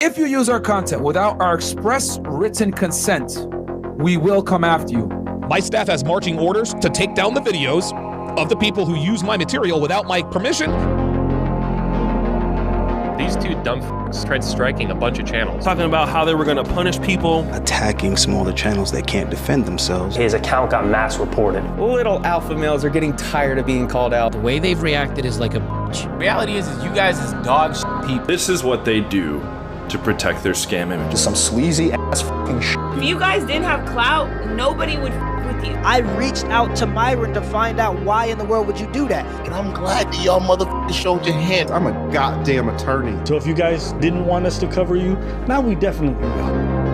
If you use our content without our express written consent, we will come after you. My staff has marching orders to take down the videos of the people who use my material without my permission. These two dumb f***s tried striking a bunch of channels. Talking about how they were going to punish people. Attacking smaller channels that can't defend themselves. His account got mass reported. Little alpha males are getting tired of being called out. The way they've reacted is like a bitch. Reality is you guys is dog shit people. This is what they do to protect their scam image. Just some sleazy ass fucking shit. If you guys didn't have clout, nobody would with you. I reached out to Myron to find out why in the world would you do that. And I'm glad that y'all motherfuckers showed your hand. I'm a goddamn attorney. So if you guys didn't want us to cover you, now we definitely will.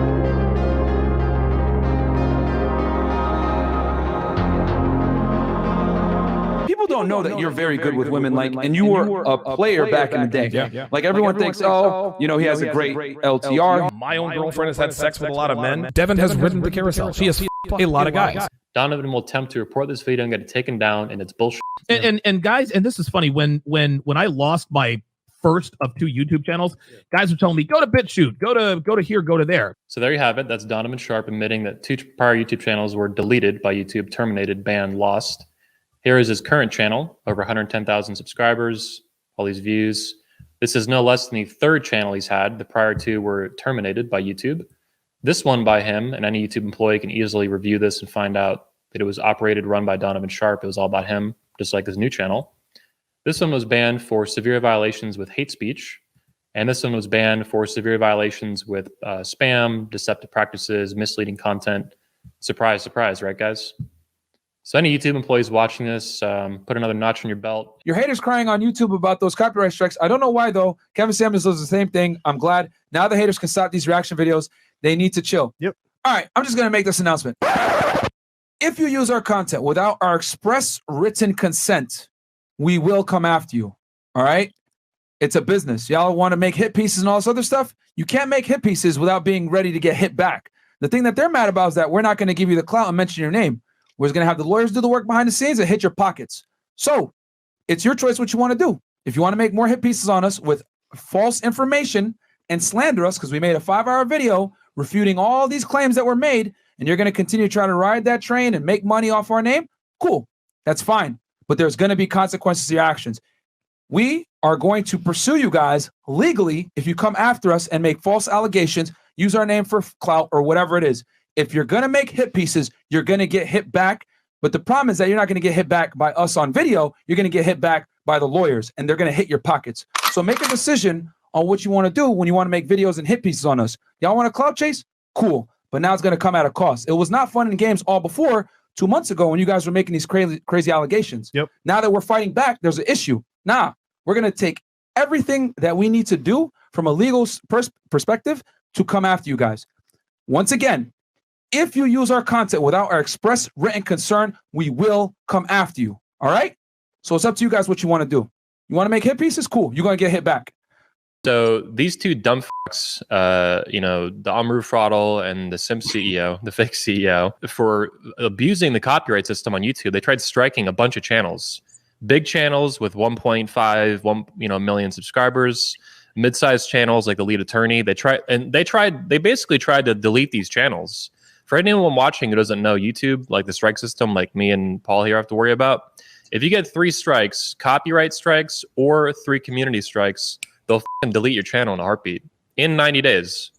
People don't know that you're very good with women, like, and you were a player back in the day. Yeah. Like everyone thinks, oh, you know, he has a great LTR. My own girlfriend has had sex with a lot of men. Devin has ridden the carousel. She has a lot of guys. Donovan will attempt to report this video and get it taken down, and it's bullshit. And guys, and this is funny, when I lost my first of 2 YouTube channels, guys were telling me, go to BitChute, go to here, go to there. So there you have it. That's Donovan Sharp admitting that 2 prior YouTube channels were deleted by YouTube, terminated, banned, lost. Here is his current channel, over 110,000 subscribers, all these views. This is no less than the 3rd channel he's had. The prior 2 were terminated by YouTube. This one by him, and any YouTube employee can easily review this and find out that it was operated, run by Donovan Sharp. It was all about him, just like his new channel. This one was banned for severe violations with hate speech. And this one was banned for severe violations with spam, deceptive practices, misleading content. Surprise, surprise, right, guys? So any YouTube employees watching this, put another notch on your belt. Your haters crying on YouTube about those copyright strikes. I don't know why, though. Kevin Samuels does the same thing. I'm glad. Now the haters can stop these reaction videos. They need to chill. Yep. All right, I'm just going to make this announcement. If you use our content without our express written consent, we will come after you. All right? It's a business. Y'all want to make hit pieces and all this other stuff? You can't make hit pieces without being ready to get hit back. The thing that they're mad about is that we're not going to give you the clout and mention your name. We're going to have the lawyers do the work behind the scenes and hit your pockets. So it's your choice what you want to do. If you want to make more hit pieces on us with false information and slander us, because we made a 5-hour video refuting all these claims that were made, and you're going to continue to try to ride that train and make money off our name, cool. That's fine. But there's going to be consequences to your actions. We are going to pursue you guys legally if you come after us and make false allegations, use our name for clout or whatever it is. If you're going to make hit pieces, you're going to get hit back. But the problem is that you're not going to get hit back by us on video. You're going to get hit back by the lawyers, and they're going to hit your pockets. So make a decision on what you want to do when you want to make videos and hit pieces on us. Y'all want a clout chase? Cool. But now it's going to come at a cost. It was not fun in games all before 2 months ago when you guys were making these crazy allegations. Yep. Now that we're fighting back, there's an issue. Nah, we're going to take everything that we need to do from a legal perspective to come after you guys. Once again, if you use our content without our express written concern, we will come after you. All right? So it's up to you guys what you want to do. You want to make hit pieces? Cool. You're going to get hit back. So these 2 dumb fucks, the Amru Fraudle and the Simp CEO, the fake CEO, for abusing the copyright system on YouTube, they tried striking a bunch of channels. Big channels with 1.5 million subscribers, mid-sized channels like the Lead Attorney. They basically tried to delete these channels. For anyone watching who doesn't know YouTube, like the strike system, like me and Paul here have to worry about, if you get 3 strikes, copyright strikes or 3 community strikes, they'll fucking delete your channel in a heartbeat in 90 days.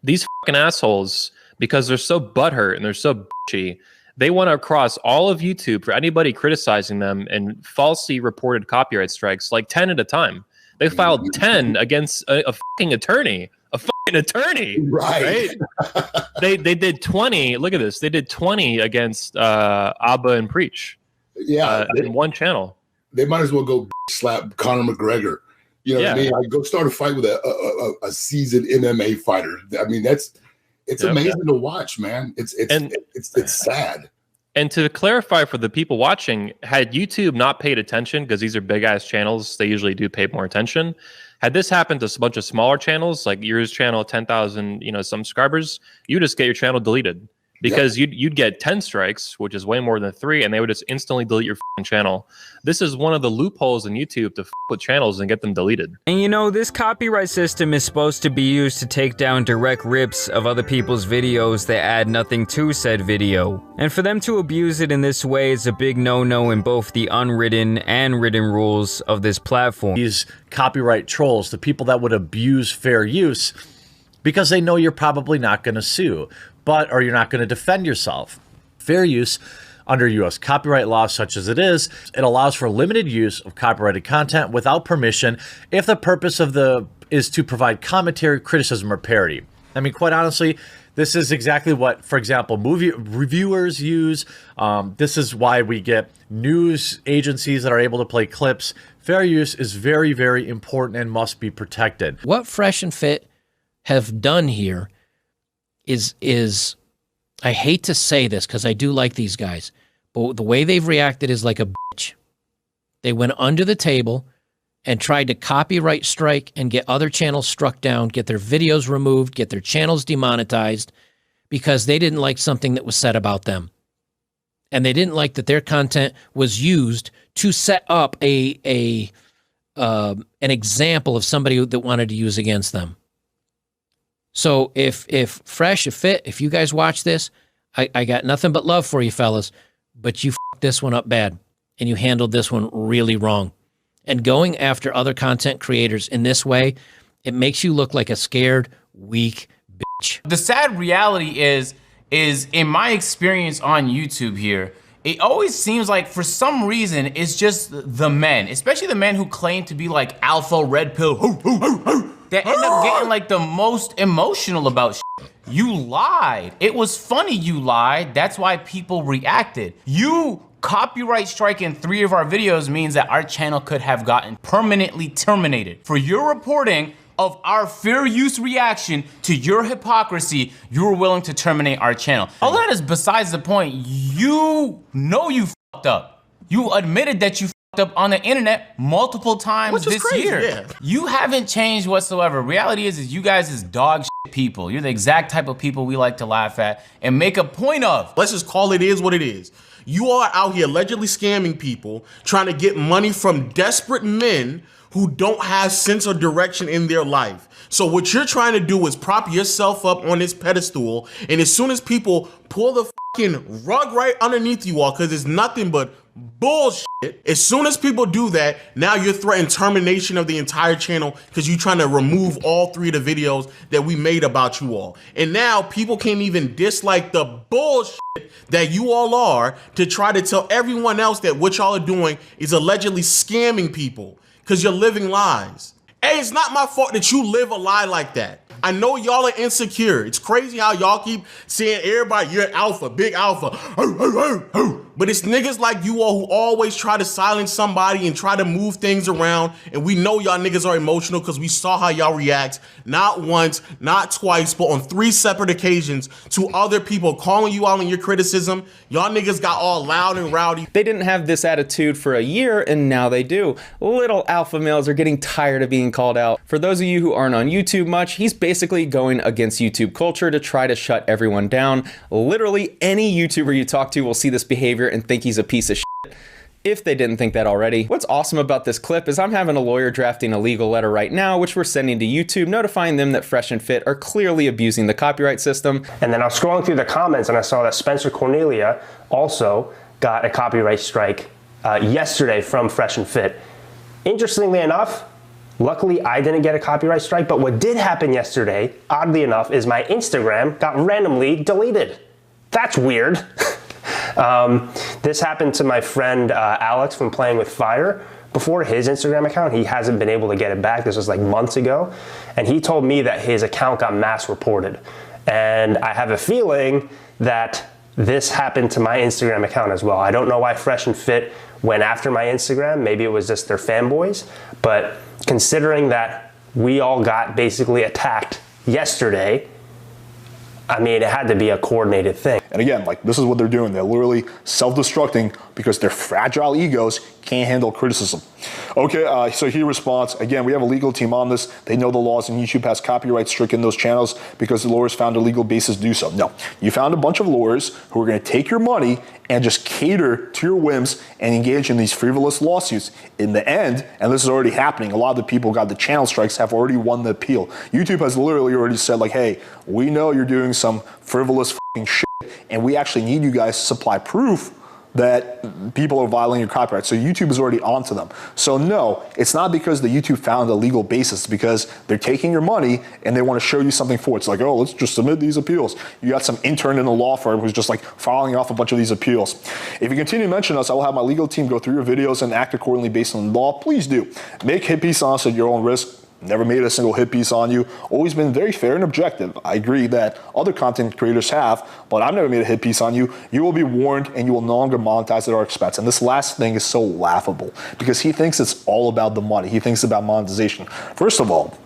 These fucking assholes, because they're so butthurt and they're so bitchy, they want to cross all of YouTube for anybody criticizing them and falsely reported copyright strikes, like 10 at a time. They filed 10 against a fucking attorney. A fucking attorney. Right? They did 20. Look at this. They did 20 against Abba and Preach. Yeah. In one channel. They might as well go slap Conor McGregor. You know what I mean? Like, go start a fight with a seasoned MMA fighter. I mean, it's amazing to watch, man. It's sad. And to clarify for the people watching, had YouTube not paid attention, because these are big ass channels, they usually do pay more attention. Had this happened to a bunch of smaller channels, like yours channel, 10,000, some subscribers, you just get your channel deleted. because you'd get 10 strikes, which is way more than 3, and they would just instantly delete your channel. This is one of the loopholes in YouTube to with channels and get them deleted. And you know, this copyright system is supposed to be used to take down direct rips of other people's videos that add nothing to said video. And for them to abuse it in this way is a big no-no in both the unwritten and written rules of this platform. These copyright trolls, the people that would abuse fair use, because they know you're probably not going to sue, or you're not going to defend yourself. Fair use under U.S. copyright law, such as it allows for limited use of copyrighted content without permission if the purpose is to provide commentary, criticism, or parody. I mean, quite honestly, this is exactly what, for example, movie reviewers use. This is why we get news agencies that are able to play clips. Fair use is very, very important and must be protected. What Fresh and Fit have done here is I hate to say this because I do like these guys, but the way they've reacted is like a bitch. They went under the table and tried to copyright strike and get other channels struck down, get their videos removed, get their channels demonetized because they didn't like something that was said about them. And they didn't like that their content was used to set up an example of somebody that wanted to use against them. So if Fresh, if Fit, if you guys watch this, I got nothing but love for you fellas, but you f***ed this one up bad and you handled this one really wrong. And going after other content creators in this way, it makes you look like a scared, weak bitch. The sad reality is in my experience on YouTube here, it always seems like for some reason it's just the men, especially the men who claim to be like alpha red pill, that end up getting like the most emotional about shit. You lied. It was funny you lied. That's why people reacted. You copyright striking 3 of our videos means that our channel could have gotten permanently terminated. For your reporting of our fair use reaction to your hypocrisy, you were willing to terminate our channel. All that is besides the point. You know you fucked up. You admitted that you fucked up on the internet multiple times this year. Yeah. You haven't changed whatsoever. Reality is you guys is dog shit people. You're the exact type of people we like to laugh at and make a point of. Let's just call it is what it is. You are out here allegedly scamming people, trying to get money from desperate men who don't have sense or direction in their life. So what you're trying to do is prop yourself up on this pedestal, and as soon as people pull the fucking rug right underneath you all, because it's nothing but bullshit, as soon as people do that, now you're threatening termination of the entire channel because you're trying to remove all 3 of the videos that we made about you all. And now people can't even dislike the bullshit that you all are to try to tell everyone else that what y'all are doing is allegedly scamming people because you're living lies. Hey, it's not my fault that you live a lie like that. I know y'all are insecure. It's crazy how y'all keep saying everybody, you're alpha, big alpha. But it's niggas like you all who always try to silence somebody and try to move things around. And we know y'all niggas are emotional because we saw how y'all react, not once, not twice, but on 3 separate occasions to other people calling you out on your criticism. Y'all niggas got all loud and rowdy. They didn't have this attitude for a year and now they do. Little alpha males are getting tired of being called out. For those of you who aren't on YouTube much, he's basically going against YouTube culture to try to shut everyone down. Literally any YouTuber you talk to will see this behavior and think he's a piece of shit, if they didn't think that already. What's awesome about this clip is I'm having a lawyer drafting a legal letter right now, which we're sending to YouTube, notifying them that Fresh and Fit are clearly abusing the copyright system. And then I was scrolling through the comments and I saw that Spencer Cornelia also got a copyright strike yesterday from Fresh and Fit. Interestingly enough, luckily I didn't get a copyright strike, but what did happen yesterday, oddly enough, is my Instagram got randomly deleted. That's weird. This happened to my friend Alex from Playing with Fire. Before his Instagram account, he hasn't been able to get it back. This was like months ago. And he told me that his account got mass reported. And I have a feeling that this happened to my Instagram account as well. I don't know why Fresh and Fit went after my Instagram. Maybe it was just their fanboys. But considering that we all got basically attacked yesterday, I mean, it had to be a coordinated thing. And again, like, this is what they're doing. They're literally self-destructing because their fragile egos can't handle criticism. Okay, so he responds, again, we have a legal team on this. They know the laws, and YouTube has copyright stricken those channels because the lawyers found a legal basis to do so. No, you found a bunch of lawyers who are going to take your money and just cater to your whims and engage in these frivolous lawsuits. In the end, and this is already happening, a lot of the people who got the channel strikes have already won the appeal. YouTube has literally already said, like, hey, we know you're doing some frivolous f***ing shit, and we actually need you guys to supply proof that people are violating your copyright. So YouTube is already onto them. So no, it's not because the YouTube found a legal basis. It's because they're taking your money and they want to show you something for it. It's like, oh, let's just submit these appeals. You got some intern in a law firm who's just like filing off a bunch of these appeals. If you continue to mention us, I will have my legal team go through your videos and act accordingly based on the law. Please do. Make hit piece on us at your own risk. Never made a single hit piece on you. Always been very fair and objective. I agree that other content creators have, but I've never made a hit piece on you. You will be warned and you will no longer monetize at our expense. And this last thing is so laughable because he thinks it's all about the money. He thinks about monetization. First of all,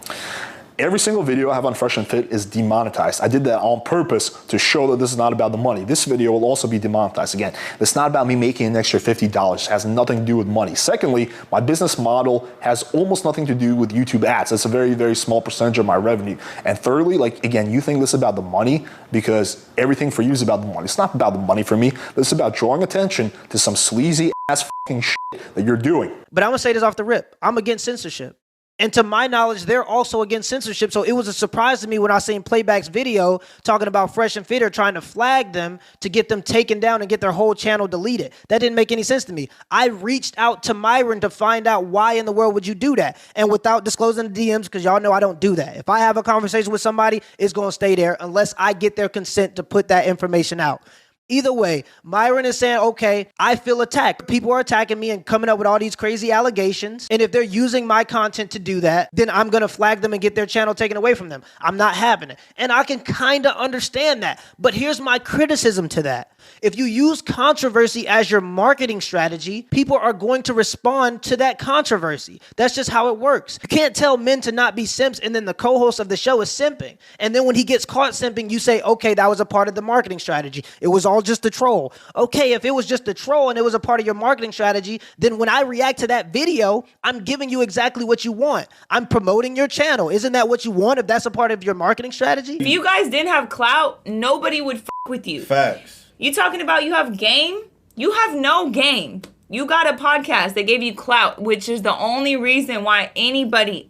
every single video I have on Fresh and Fit is demonetized. I did that on purpose to show that this is not about the money. This video will also be demonetized. Again, it's not about me making an extra $50. It has nothing to do with money. Secondly, my business model has almost nothing to do with YouTube ads. It's a very, very small percentage of my revenue. And thirdly, like, again, you think this is about the money because everything for you is about the money. It's not about the money for me. This is about drawing attention to some sleazy ass fucking shit that you're doing. But I'm going to say this off the rip. I'm against censorship. And to my knowledge, they're also against censorship. So it was a surprise to me when I seen Playback's video talking about Fresh and Fit trying to flag them to get them taken down and get their whole channel deleted. That didn't make any sense to me. I reached out to Myron to find out why in the world would you do that? And without disclosing the DMs, because y'all know I don't do that. If I have a conversation with somebody, it's going to stay there unless I get their consent to put that information out. Either way, Myron is saying, okay, I feel attacked. People are attacking me and coming up with all these crazy allegations. And if they're using my content to do that, then I'm going to flag them and get their channel taken away from them. I'm not having it. And I can kind of understand that. But here's my criticism to that. If you use controversy as your marketing strategy, people are going to respond to that controversy. That's just how it works. You can't tell men to not be simps and then the co-host of the show is simping. And then when he gets caught simping, you say, okay, that was a part of the marketing strategy. It was all just a troll. Okay, if it was just a troll and it was a part of your marketing strategy, then when I react to that video, I'm giving you exactly what you want. I'm promoting your channel. Isn't that what you want if that's a part of your marketing strategy? If you guys didn't have clout, nobody would f with you. Facts. You talking about you have game? You have no game. You got a podcast that gave you clout, which is the only reason why anybody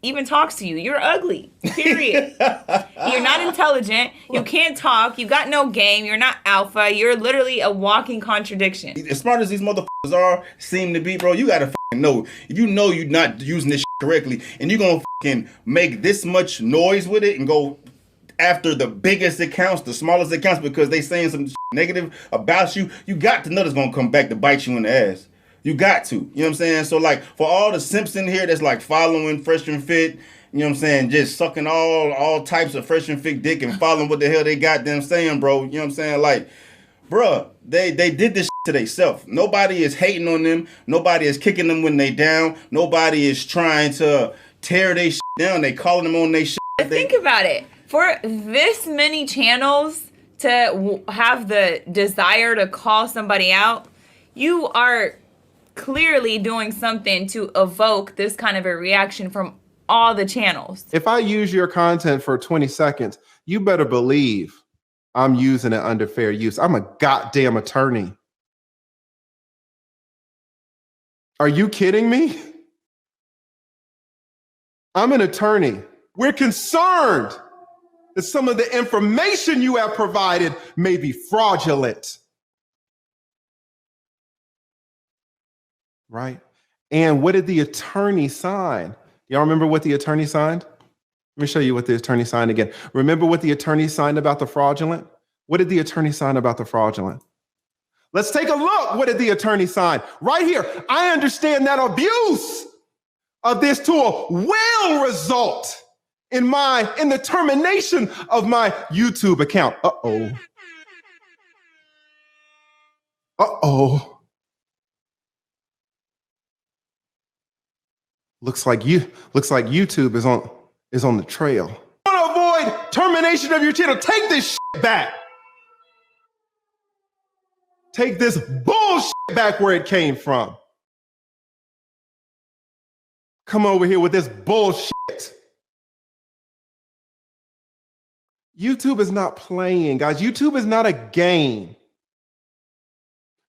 even talks to you. You're ugly, period. You're not intelligent. You can't talk. You got no game. You're not alpha. You're literally a walking contradiction. As smart as these motherfuckers seem to be, bro, you gotta fucking know. If you know you're not using this shit correctly and you're gonna fucking make this much noise with it and go after the biggest accounts, the smallest accounts, because they saying some negative about you, you got to know that's gonna come back to bite you in the ass. You got to. You know what I'm saying? So, like, for all the simps in here that's, like, following Fresh and Fit, you know what I'm saying, just sucking all types of Fresh and Fit dick and following what the hell they got them saying, bro. You know what I'm saying? Like, bruh, they did this to themselves. Nobody is hating on them. Nobody is kicking them when they down. Nobody is trying to tear they down. They calling them on they shit. Think about it. For this many channels to have the desire to call somebody out, you are clearly doing something to evoke this kind of a reaction from all the channels. If I use your content for 20 seconds, you better believe I'm using it under fair use. I'm a goddamn attorney. Are you kidding me? I'm an attorney. We're concerned that some of the information you have provided may be fraudulent. Right? And what did the attorney sign? Y'all remember what the attorney signed? Let me show you what the attorney signed again. Remember what the attorney signed about the fraudulent? What did the attorney sign about the fraudulent? Let's take a look. What did the attorney sign? Right here. I understand that abuse of this tool will result in the termination of my YouTube account. Uh-oh. Uh-oh. Looks like YouTube is on the trail. You want to avoid termination of your channel? Take this shit back. take this bullshit back where it came from. Come over here with this bullshit. YouTube is not playing, guys. YouTube is not a game.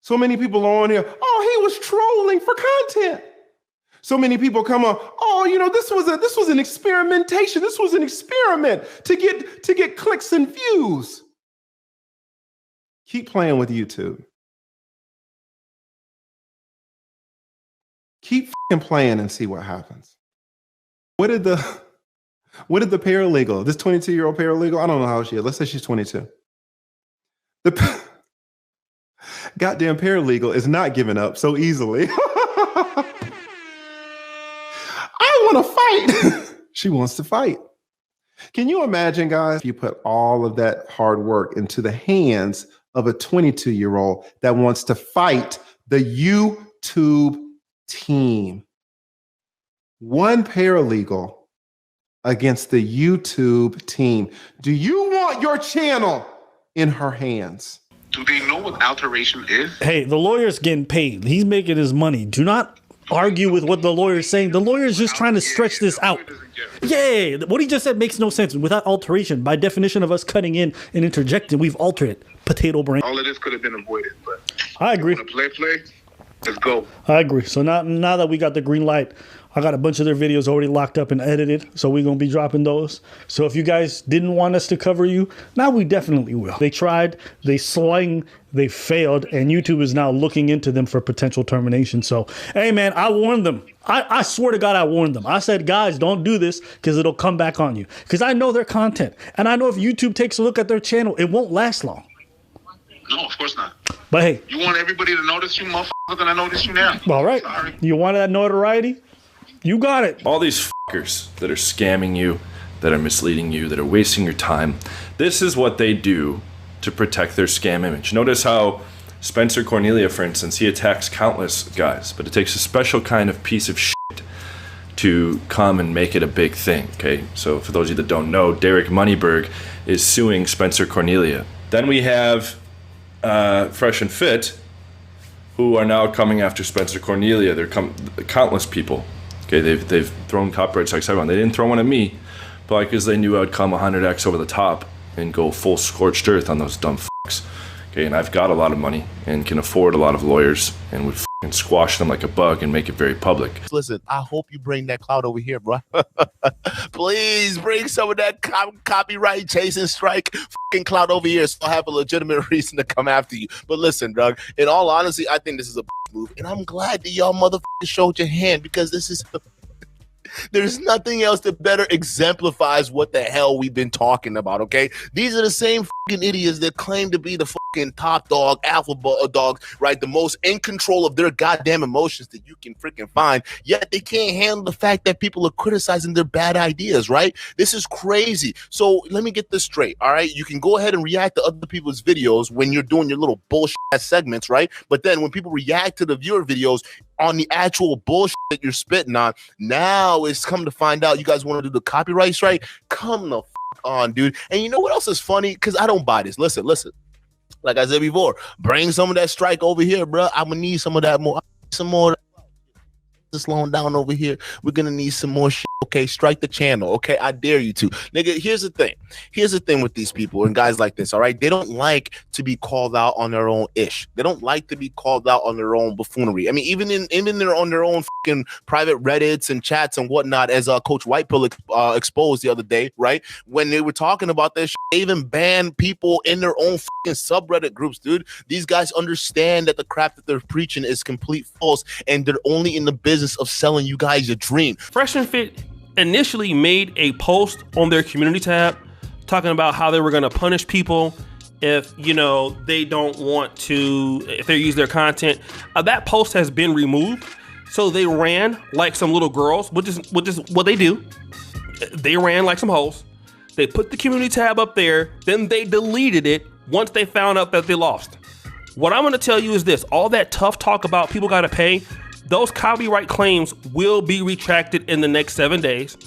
So many people are on here, oh, he was trolling for content. So many people come on, oh, you know, this was an experimentation. This was an experiment to get clicks and views. Keep playing with YouTube. Keep fucking playing and see what happens. What did the paralegal, this 22-year-old paralegal, I don't know how she is. Let's say she's 22. The goddamn paralegal is not giving up so easily. I want to fight. She wants to fight. Can you imagine, guys, if you put all of that hard work into the hands of a 22-year-old that wants to fight the YouTube team? One paralegal against the YouTube team. Do you want your channel in her hands? Do they know what alteration is? Hey, the lawyer's getting paid. He's making his money. Do not argue with what the lawyer's saying. The lawyer's just trying to stretch this out. Yeah, what he just said makes no sense. Without alteration, by definition of us cutting in and interjecting, we've altered it. Potato brain. All of this could have been avoided, but I agree. Play, let's go. I agree. So now that we got the green light, I got a bunch of their videos already locked up and edited, so we're going to be dropping those. So if you guys didn't want us to cover you, now we definitely will. They tried, they swung, they failed, and YouTube is now looking into them for potential termination. So, hey, man, I warned them. I swear to God, I warned them. I said, guys, don't do this because it'll come back on you. Because I know their content. And I know if YouTube takes a look at their channel, it won't last long. No, of course not. But hey. You want everybody to notice you, motherfucker, then I notice you now. All right. Sorry. You want that notoriety? You got it. All these fuckers that are scamming you, that are misleading you, that are wasting your time. This is what they do to protect their scam image. Notice how Spencer Cornelia, for instance, he attacks countless guys, but it takes a special kind of piece of shit to come and make it a big thing, okay? So for those of you that don't know, Derek Moneyberg is suing Spencer Cornelia. Then we have Fresh and Fit, who are now coming after Spencer Cornelia. They're countless people. Okay, they've thrown copyright strikes at everyone. They didn't throw one at me, but because they knew I'd come 100x over the top and go full scorched earth on those dumb fucks. Okay, and I've got a lot of money and can afford a lot of lawyers and would fucking squash them like a bug and make it very public. Listen, I hope you bring that clout over here, bro. Please bring some of that copyright chasing strike fucking clout over here so I have a legitimate reason to come after you. But listen, Doug, in all honesty, I think this is a move, and I'm glad that y'all motherfuckers showed your hand because this is there's nothing else that better exemplifies what the hell we've been talking about, okay? These are the same fucking idiots that claim to be the fucking top dog, alpha dog, right? The most in control of their goddamn emotions that you can freaking find, yet they can't handle the fact that people are criticizing their bad ideas, right? This is crazy. So let me get this straight, all right? You can go ahead and react to other people's videos when you're doing your little bullshit segments, right? But then when people react to the viewer videos on the actual bullshit that you're spitting on, now it's come to find out you guys want to do the copyright strike. Come the on, dude. And you know what else is funny? Because I don't buy this. Listen. Like I said before, bring some of that strike over here, bro. I'm gonna need some of that more. Some more. Slowing down over here. We're gonna need some more shit. Okay, strike the channel. Okay, I dare you to. Nigga, here's the thing with these people and guys like this, all right? They don't like to be called out on their own ish. They don't like to be called out on their own buffoonery. I mean, even they're on their own fucking private Reddits and chats and whatnot, as Coach Whitepill exposed the other day, right? When they were talking about this shit, they even banned people in their own fucking subreddit groups, dude. These guys understand that the crap that they're preaching is complete false, and they're only in the business of selling you guys a dream. Fresh and Fit initially made a post on their community tab talking about how they were going to punish people if, you know, they don't want to, if they use their content. That post has been removed. So they ran like some little girls, which is what they do. They ran like some hoes. They put the community tab up there, then they deleted it once they found out that they lost. What I'm going to tell you is this: all that tough talk about people got to pay, those copyright claims will be retracted in the next 7 days,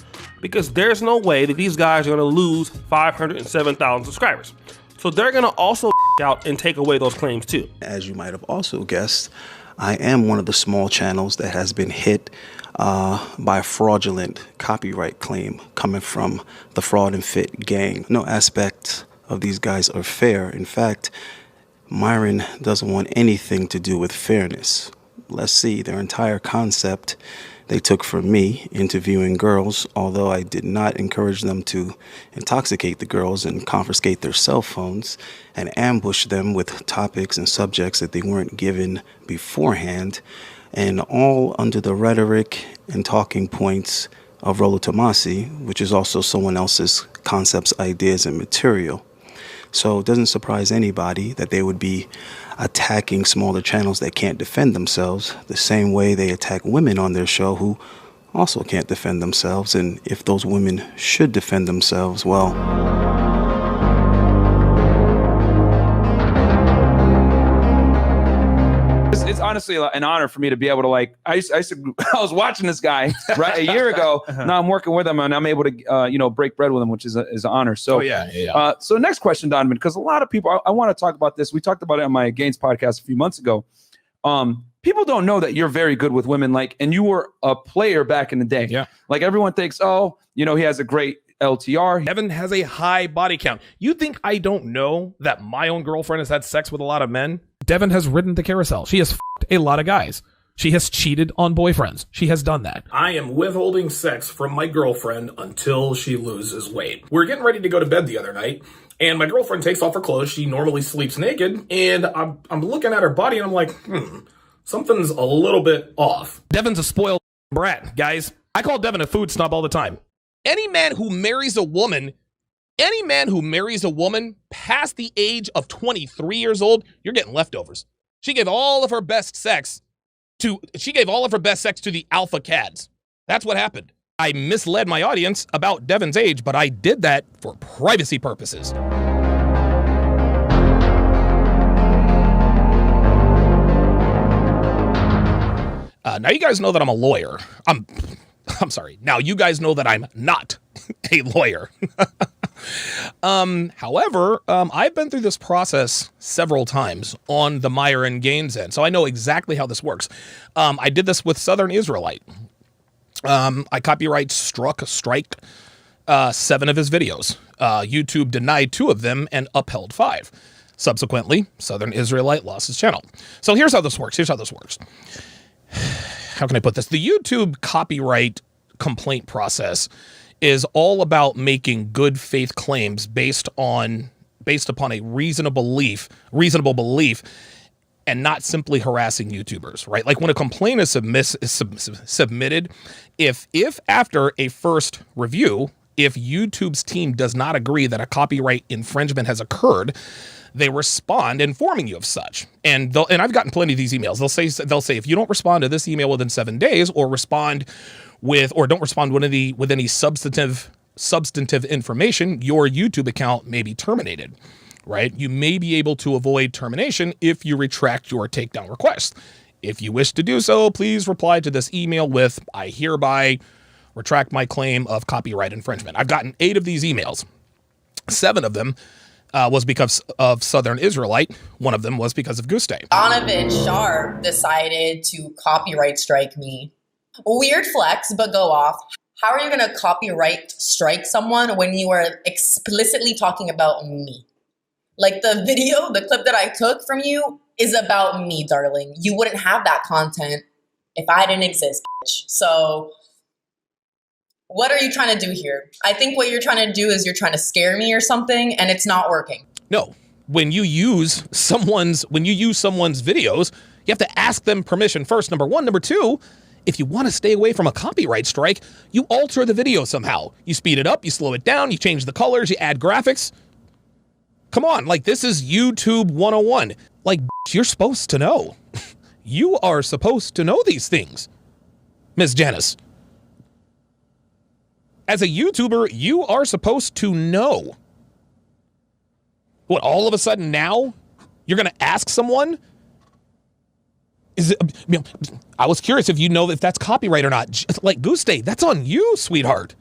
because there's no way that these guys are going to lose 507,000 subscribers. So they're going to also out and take away those claims too. As you might have also guessed, I am one of the small channels that has been hit by a fraudulent copyright claim coming from the Fraud and Fit gang. No aspect of these guys are fair. In fact, Myron doesn't want anything to do with fairness. Let's see, their entire concept they took from me interviewing girls, although I did not encourage them to intoxicate the girls and confiscate their cell phones and ambush them with topics and subjects that they weren't given beforehand, and all under the rhetoric and talking points of Rollo Tomasi, which is also someone else's concepts, ideas, and material. So it doesn't surprise anybody that they would be attacking smaller channels that can't defend themselves the same way they attack women on their show who also can't defend themselves. And if those women should defend themselves, well, it's honestly an honor for me to be able to, like, I was watching this guy right a year ago. Now I'm working with him and I'm able to, break bread with him, which is an honor. So, so next question, Donovan, because a lot of people, I want to talk about this. We talked about it on my Gains podcast a few months ago. People don't know that you're very good with women, and you were a player back in the day. Yeah. Like everyone thinks, he has a great LTR. Devin has a high body count. You think I don't know that my own girlfriend has had sex with a lot of men? Devin has ridden the carousel. She has f***ed a lot of guys. She has cheated on boyfriends. She has done that. I am withholding sex from my girlfriend until she loses weight. We're getting ready to go to bed the other night, and my girlfriend takes off her clothes. She normally sleeps naked, and I'm looking at her body, and I'm like, something's a little bit off. Devin's a spoiled brat, guys. I call Devin a food snob all the time. Any man who marries a woman past the age of 23 years old, you're getting leftovers. She gave all of her best sex to the alpha cads. That's what happened. I misled my audience about Devin's age, but I did that for privacy purposes. Now you guys know that I'm a lawyer. I'm sorry. Now you guys know that I'm not a lawyer. However, I've been through this process several times on the Myron Gaines end, so I know exactly how this works. I did this with Southern Israelite. I copyright strike 7 of his videos. YouTube denied 2 of them and upheld 5. Subsequently, Southern Israelite lost his channel. So here's how this works. How can I put this? The YouTube copyright complaint process is all about making good faith claims based upon a reasonable belief and not simply harassing YouTubers, right? Like when a complaint is submitted, if after a first review, if YouTube's team does not agree that a copyright infringement has occurred, they respond informing you of such. And I've gotten plenty of these emails. They'll say if you don't respond to this email within 7 days, or don't respond with any substantive information, your YouTube account may be terminated. Right? You may be able to avoid termination if you retract your takedown request. If you wish to do so, please reply to this email with, I hereby retract my claim of copyright infringement. I've gotten 8 of these emails. 7 of them was because of Southern Israelite. 1 of them was because of Guste. Donovan Sharp decided to copyright strike me. Weird flex, but go off. How are you going to copyright strike someone when you are explicitly talking about me? Like the clip that I took from you is about me, darling. You wouldn't have that content if I didn't exist, bitch. So what are you trying to do here? I think what you're trying to do is you're trying to scare me or something, and it's not working. No, when you use someone's videos, you have to ask them permission first, number 1. Number 2, if you want to stay away from a copyright strike, you alter the video somehow. You speed it up, you slow it down, you change the colors, you add graphics. Come on, like this is YouTube 101. Like, you're supposed to know. You are supposed to know these things, Ms. Janice. As a YouTuber, you are supposed to know. What, all of a sudden now, you're going to ask someone? I was curious if you know if that's copyright or not. Like, Guste, that's on you, sweetheart.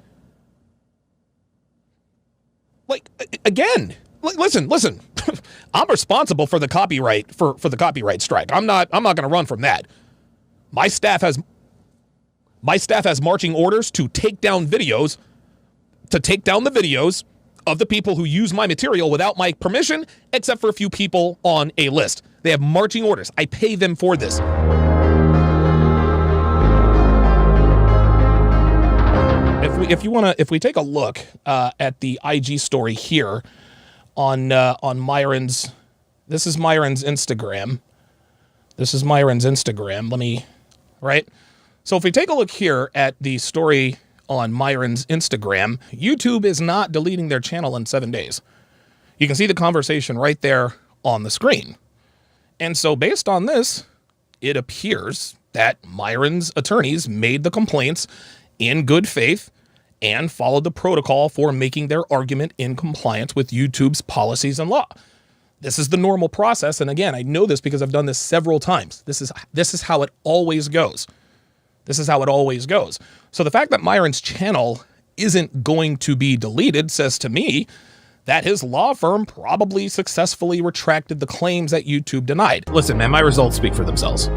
Like, again, listen. I'm responsible for the copyright for the copyright strike. I'm not going to run from that. My staff has marching orders to take down the videos of the people who use my material without my permission, except for a few people on a list. They have marching orders. I pay them for this. If we take a look at the IG story here on Myron's, this is Myron's Instagram. Right? So if we take a look here at the story on Myron's Instagram, YouTube is not deleting their channel in 7 days. You can see the conversation right there on the screen. And so based on this, it appears that Myron's attorneys made the complaints in good faith and followed the protocol for making their argument in compliance with YouTube's policies and law. This is the normal process. And again, I know this because I've done this several times. This is how it always goes. So the fact that Myron's channel isn't going to be deleted says to me that his law firm probably successfully retracted the claims that YouTube denied. Listen, man, my results speak for themselves.